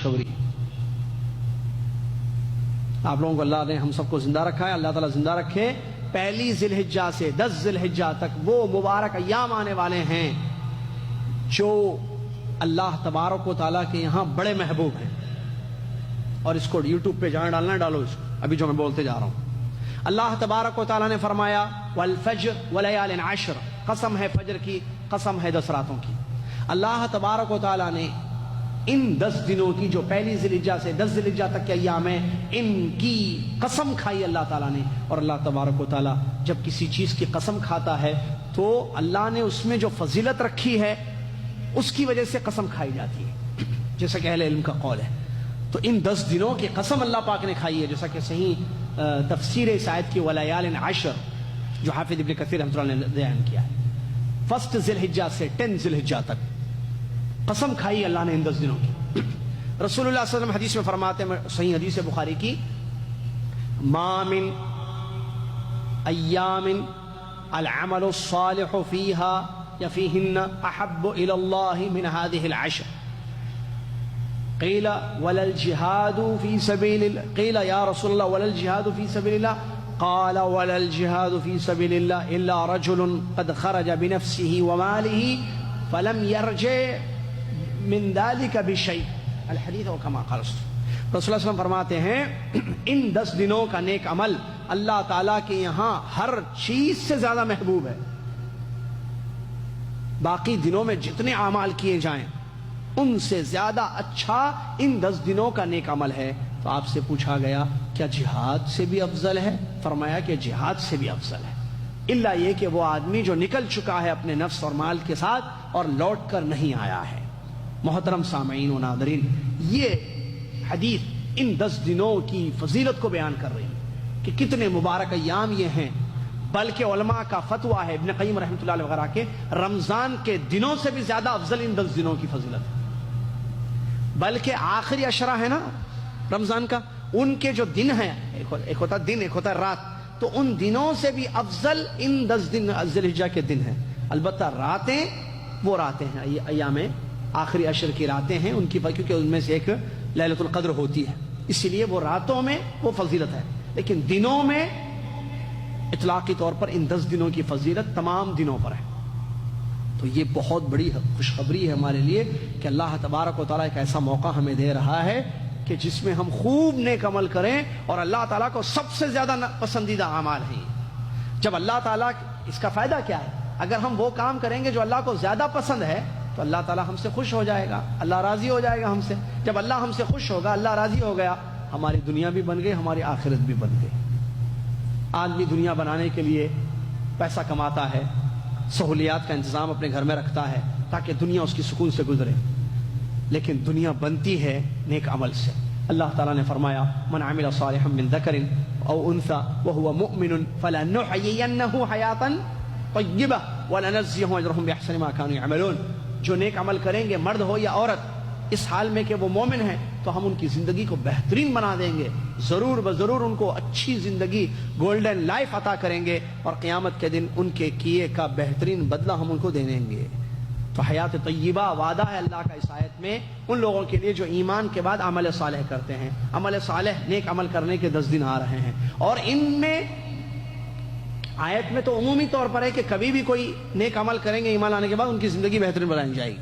خوشخبری. آپ لوگوں کو اللہ نے ہم سب کو زندہ رکھا ہے. اللہ تعالیٰ زندہ رکھے. پہلی ذی الحجہ سے 10 ذی الحجہ تک وہ مبارک ایام آنے والے ہیں جو اللہ تبارک و تعالیٰ کے یہاں بڑے محبوب ہیں. اور اس کو یوٹیوب پہ جہاں ڈالنا ہے ڈالو اس کو, ابھی جو میں بولتے جا رہا ہوں. اللہ تبارک و تعالیٰ نے فرمایا والفجر ولیال عشر, قسم ہے فجر کی, قسم ہے 10 راتوں کی. اللہ تبارک و تعالیٰ نے ان 10 دنوں کی جو پہلی ذی الحجہ سے 10 ذی الحجہ تک کے ایام ہیں ان کی قسم کھائی اللہ تعالیٰ نے. اور اللہ تبارک و تعالیٰ جب کسی چیز کی قسم کھاتا ہے تو اللہ نے اس میں جو فضیلت رکھی ہے اس کی وجہ سے قسم کھائی جاتی ہے, جیسا کہ اہل علم کا قول ہے. تو ان 10 دنوں کی قسم اللہ پاک نے کھائی ہے, جیسا کہ صحیح تفسیر اس آیت کی ولیال عشر جو حافظ ابن کثیر رحمۃ اللہ نے بیان کیا ہے. فرسٹ ذی الحجہ سے 10 ذی الحجہ تک قسم کھائی اللہ نے ان 10 دنوں کی. رسول اللہ صلی اللہ علیہ وسلم حدیث میں فرماتے ہیں, صحیح حدیث بخاری کی, ما من ایام العمل الصالح فيها یا فيهن احب الى الله من هذه العشر. قيل ولا الجهاد في سبيل الله, قيل يا رسول الله ولا الجهاد في سبيل الله, قال ولا الجهاد في سبيل الله الا رجل قد خرج بنفسه وماله فلم يرجع من ذلك بشيء الحدیث و کما قال رسول اللہ صلی اللہ علیہ وسلم فرماتے ہیں ان 10 دنوں کا نیک عمل اللہ تعالیٰ کے یہاں ہر چیز سے زیادہ محبوب ہے. باقی دنوں میں جتنے اعمال کیے جائیں ان سے زیادہ اچھا ان 10 دنوں کا نیک عمل ہے. تو آپ سے پوچھا گیا کیا جہاد سے بھی افضل ہے؟ فرمایا کہ جہاد سے بھی افضل ہے, الا یہ کہ وہ آدمی جو نکل چکا ہے اپنے نفس اور مال کے ساتھ اور لوٹ کر نہیں آیا ہے. محترم سامعین و ناظرین, یہ حدیث ان 10 دنوں کی فضیلت کو بیان کر رہی ہے کہ کتنے مبارک ایام یہ ہیں. بلکہ علماء کا فتویٰ ہے, ابن قیم رحمۃ اللہ علیہ وغیرہ کے, رمضان کے دنوں سے بھی زیادہ افضل ان 10 دنوں کی فضیلت ہے. بلکہ آخری عشرہ ہے نا رمضان کا, ان کے جو دن ہیں, ایک ہوتا دن ایک ہوتا رات, تو ان دنوں سے بھی افضل ان 10 دن ذی الحجہ کے دن ہیں. البتہ راتیں وہ راتیں ہیں, ایام آخری عشر کی راتیں ہیں ان کی, کیونکہ ان میں سے ایک لیلۃ القدر ہوتی ہے, اسی لیے وہ راتوں میں وہ فضیلت ہے. لیکن دنوں میں اطلاقی طور پر ان 10 دنوں کی فضیلت تمام دنوں پر ہے. تو یہ بہت بڑی خوشخبری ہے ہمارے لیے کہ اللہ تبارک و تعالیٰ ایک ایسا موقع ہمیں دے رہا ہے کہ جس میں ہم خوب نیک عمل کریں, اور اللہ تعالیٰ کو سب سے زیادہ پسندیدہ اعمال ہیں. جب اللہ تعالیٰ, اس کا فائدہ کیا ہے؟ اگر ہم وہ کام کریں گے جو اللہ کو زیادہ پسند ہے تو اللہ تعالیٰ ہم سے خوش ہو جائے گا, اللہ راضی ہو جائے گا ہم سے. جب اللہ ہم سے خوش ہوگا, اللہ راضی ہو گیا, ہماری دنیا بھی بن گئی, ہماری آخرت بھی بن گئی. آدمی دنیا بنانے کے لیے پیسہ کماتا ہے, سہولیات کا انتظام اپنے گھر میں رکھتا ہے تاکہ دنیا اس کی سکون سے گزرے, لیکن دنیا بنتی ہے نیک عمل سے. اللہ تعالیٰ نے فرمایا من عمل صالحا من ذکر او انثى وهو مؤمن فلنحيينه حیاتا طیبہ ولنجزیہم اجرہم باحسن ما كانوا يعملون. جو نیک عمل کریں گے, مرد ہو یا عورت, اس حال میں کہ وہ مومن ہیں, تو ہم ان کی زندگی کو بہترین بنا دیں گے. ضرور بضرور ان کو اچھی زندگی, گولڈن لائف عطا کریں گے, اور قیامت کے دن ان کے کیے کا بہترین بدلہ ہم ان کو دے دیں گے. تو حیات طیبہ وعدہ ہے اللہ کا اس آیت میں ان لوگوں کے لیے جو ایمان کے بعد عمل صالح کرتے ہیں. عمل صالح, نیک عمل کرنے کے 10 دن آ رہے ہیں, اور ان میں آیت میں تو عمومی طور پر ہے کہ کبھی بھی کوئی نیک عمل کریں گے ایمان آنے کے بعد ان کی زندگی بہترین بنائی جائے گی,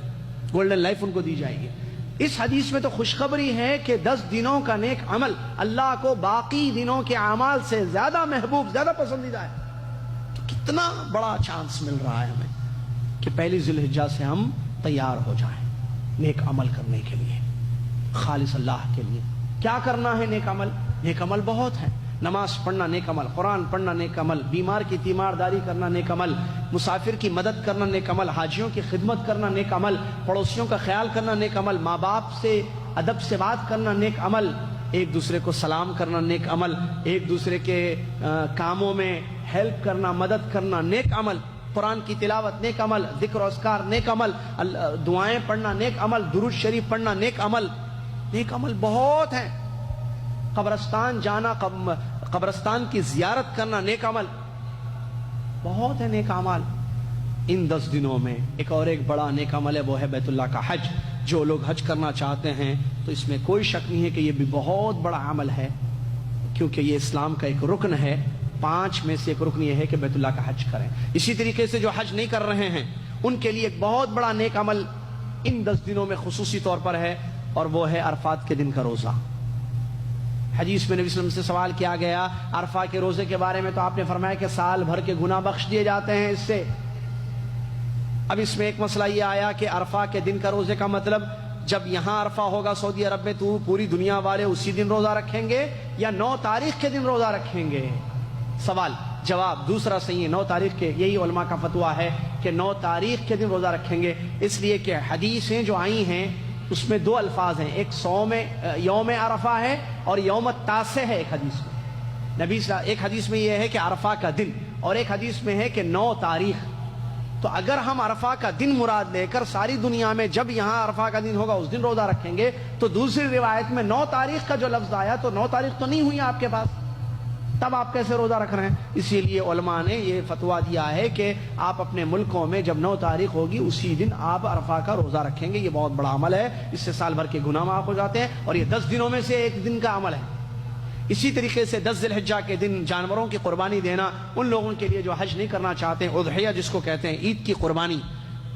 گولڈن لائف ان کو دی جائے گی. اس حدیث میں تو خوشخبری ہے کہ 10 دنوں کا نیک عمل اللہ کو باقی دنوں کے اعمال سے زیادہ محبوب, زیادہ پسندیدہ ہے. تو کتنا بڑا چانس مل رہا ہے ہمیں کہ پہلی ذی الحجہ سے ہم تیار ہو جائیں نیک عمل کرنے کے لیے, خالص اللہ کے لیے. کیا کرنا ہے نیک عمل؟ نیک عمل بہت ہیں. نماز پڑھنا نیک عمل, قرآن پڑھنا نیک عمل, بیمار کی تیمارداری کرنا نیک عمل, مسافر کی مدد کرنا نیک عمل, حاجیوں کی خدمت کرنا نیک عمل, پڑوسیوں کا خیال کرنا نیک عمل, ماں باپ سے ادب سے بات کرنا نیک عمل, ایک دوسرے کو سلام کرنا نیک عمل, ایک دوسرے کے کاموں میں ہیلپ کرنا, مدد کرنا نیک عمل, قرآن کی تلاوت نیک عمل, ذکر و اذکار نیک عمل, دعائیں پڑھنا نیک عمل, درود شریف پڑھنا نیک عمل. نیک عمل بہت ہیں. قبرستان جانا, قبرستان کی زیارت کرنا نیک عمل, بہت ہے نیک عمل. ان 10 دنوں میں ایک اور ایک بڑا نیک عمل ہے, وہ ہے بیت اللہ کا حج. جو لوگ حج کرنا چاہتے ہیں تو تو اس میں کوئی شک نہیں ہے کہ یہ بھی بہت بڑا عمل ہے، کیونکہ یہ اسلام کا ایک رکن ہے۔ 5 میں سے ایک رکن یہ ہے کہ بیت اللہ کا حج کریں۔ اسی طریقے سے جو حج نہیں کر رہے ہیں ان کے لیے ایک بہت بڑا نیک عمل ان 10 دنوں میں خصوصی طور پر ہے، اور وہ ہے عرفات کے دن کا روزہ۔ حدیث میں نبی صلی اللہ علیہ وسلم سے سوال کیا گیا عرفہ کے روزے کے بارے میں، تو آپ نے فرمایا کہ سال بھر کے گناہ بخش دیے جاتے ہیں اس سے۔ اب اس میں ایک مسئلہ یہ آیا کہ عرفہ کے دن کا روزے کا مطلب جب یہاں عرفہ ہوگا سعودی عرب میں تو پوری دنیا والے اسی دن روزہ رکھیں گے یا 9 تاریخ کے دن روزہ رکھیں گے؟ سوال جواب دوسرا صحیح ہے، 9 تاریخ کے، یہی علماء کا فتویٰ ہے کہ 9 تاریخ کے دن روزہ رکھیں گے، اس لیے کہ حدیثیں جو آئی ہیں اس میں 2 الفاظ ہیں، ایک یوم عرفہ ہے اور یوم التاسع ہے۔ ایک حدیث میں ایک حدیث میں یہ ہے کہ عرفہ کا دن، اور ایک حدیث میں ہے کہ 9 تاریخ۔ تو اگر ہم عرفہ کا دن مراد لے کر ساری دنیا میں جب یہاں عرفہ کا دن ہوگا اس دن روزہ رکھیں گے، تو دوسری روایت میں 9 تاریخ کا جو لفظ آیا تو 9 تاریخ تو نہیں ہوئی آپ کے پاس، تب آپ کیسے روزہ رکھ رہے ہیں؟ اسی لیے علماء نے یہ فتویٰ دیا ہے کہ آپ اپنے ملکوں میں جب 9 تاریخ ہوگی اسی دن آپ عرفہ کا روزہ رکھیں گے۔ یہ بہت بڑا عمل ہے، اس سے سال بھر کے گناہ معاف ہو جاتے ہیں، اور یہ 10 دنوں میں سے ایک دن کا عمل ہے۔ اسی طریقے سے 10 ذی الحجہ کے دن جانوروں کی قربانی دینا ان لوگوں کے لیے جو حج نہیں کرنا چاہتے، اضحیہ جس کو کہتے ہیں، عید کی قربانی،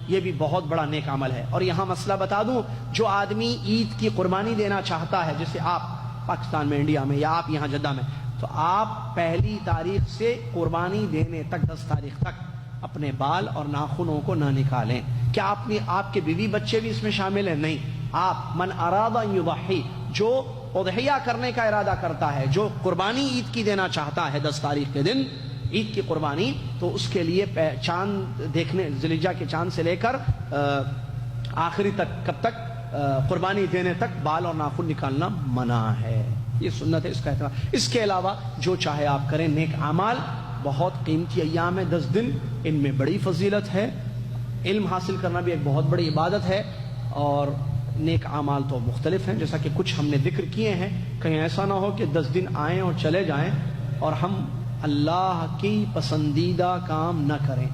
یہ بھی بہت بڑا نیک عمل ہے۔ اور یہاں مسئلہ بتا دوں، جو آدمی عید کی قربانی دینا چاہتا ہے، جیسے آپ پاکستان میں، انڈیا میں، یا آپ یہاں جدہ میں، تو آپ 1 تاریخ سے قربانی دینے تک 10 تاریخ تک اپنے بال اور ناخنوں کو نہ نکالیں۔ کیا آپ کے بیوی بچے بھی اس میں شامل ہیں؟ نہیں۔ آپ من اراد ان یضحی، جو اضحیہ کرنے کا ارادہ کرتا ہے، جو قربانی عید کی دینا چاہتا ہے 10 تاریخ کے دن عید کی قربانی، تو اس کے لیے چاند دیکھنے، ذی الحجہ کے چاند سے لے کر آخری تک، کب تک؟ قربانی دینے تک بال اور ناخن نکالنا منع ہے، یہ سنت ہے، اس کا احترام۔ اس کے علاوہ جو چاہے آپ کریں، نیک اعمال بہت قیمتی ایام ہے 10 دن، ان میں بڑی فضیلت ہے، علم حاصل کرنا بھی ایک بہت بڑی عبادت ہے، اور نیک اعمال تو مختلف ہیں جیسا کہ کچھ ہم نے ذکر کیے ہیں۔ کہیں ایسا نہ ہو کہ 10 دن آئیں اور چلے جائیں اور ہم اللہ کی پسندیدہ کام نہ کریں۔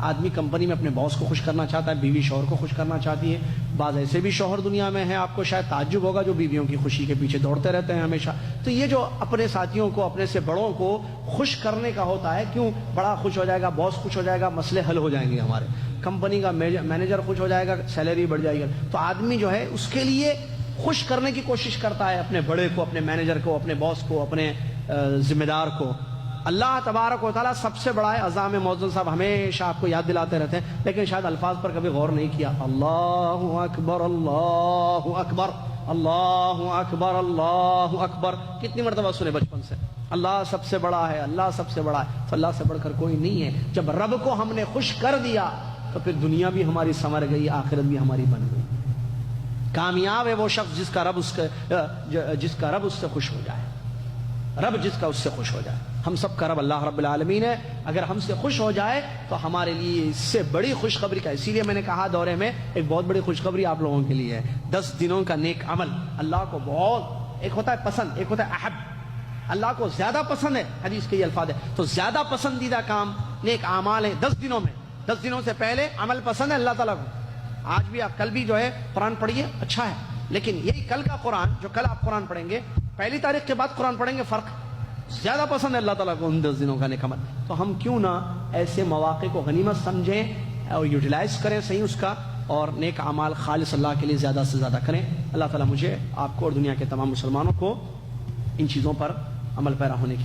آدمی کمپنی میں اپنے باس کو خوش کرنا چاہتا ہے، بیوی شوہر کو خوش کرنا چاہتی ہے، بعض ایسے بھی شوہر دنیا میں ہیں، آپ کو شاید تعجب ہوگا، جو بیویوں کی خوشی کے پیچھے دوڑتے رہتے ہیں ہمیشہ۔ تو یہ جو اپنے ساتھیوں کو، اپنے سے بڑوں کو خوش کرنے کا ہوتا ہے، کیوں؟ بڑا خوش ہو جائے گا، باس خوش ہو جائے گا، مسئلے حل ہو جائیں گے، ہمارے کمپنی کا مینیجر خوش ہو جائے گا، سیلری بڑھ جائے گی۔ تو آدمی جو ہے اس کے لیے خوش کرنے کی کوشش کرتا ہے، اپنے بڑے کو، اپنے مینیجر کو، اپنے باس کو، اپنے ذمہ دار کو۔ اللہ تبارک و تعالیٰ سب سے بڑا ہے۔ اذان مؤذن صاحب ہمیشہ آپ کو یاد دلاتے رہتے ہیں، لیکن شاید الفاظ پر کبھی غور نہیں کیا۔ اللہ اکبر، اللہ اکبر، اللہ اکبر، اللہ اکبر، کتنی مرتبہ سنے بچپن سے؟ اللہ سب سے بڑا ہے، اللہ سب سے بڑا ہے، تو اللہ سے بڑھ کر کوئی نہیں ہے۔ جب رب کو ہم نے خوش کر دیا تو پھر دنیا بھی ہماری سنور گئی، آخرت بھی ہماری بن گئی۔ کامیاب ہے وہ شخص جس کا رب اس سے خوش ہو جائے، رب جس کا اس سے خوش ہو جائے۔ ہم سب کا رب اللہ رب العالمین ہے، اگر ہم سے خوش ہو جائے تو ہمارے لیے اس سے بڑی خوشخبری کا، اسی لیے میں نے کہا دورے میں ایک بہت بڑی خوشخبری آپ لوگوں کے لیے ہے۔ 10 دنوں کا نیک عمل اللہ کو بہت، ایک ہوتا ہے پسند، ایک ہوتا ہے احب۔ اللہ کو زیادہ پسند ہے، حدیث کے یہ الفاظ ہے، تو زیادہ پسندیدہ کام نیک اعمال ہے 10 دنوں میں۔ 10 دنوں سے پہلے عمل پسند ہے اللہ تعالیٰ کو۔ آج بھی آپ، کل بھی جو ہے قرآن پڑھیے، اچھا ہے، لیکن یہی کل کا قرآن، جو کل آپ قرآن پڑھیں گے، 1 تاریخ کے بعد قرآن پڑھیں گے، فرق زیادہ پسند ہے اللہ تعالیٰ کو ان 10 دنوں کا نیک عمل۔ تو ہم کیوں نہ ایسے مواقع کو غنیمت سمجھیں اور یوٹیلائز کریں صحیح اس کا، اور نیک اعمال خالص اللہ کے لیے زیادہ سے زیادہ کریں۔ اللہ تعالیٰ مجھے، آپ کو اور دنیا کے تمام مسلمانوں کو ان چیزوں پر عمل پیرا ہونے کی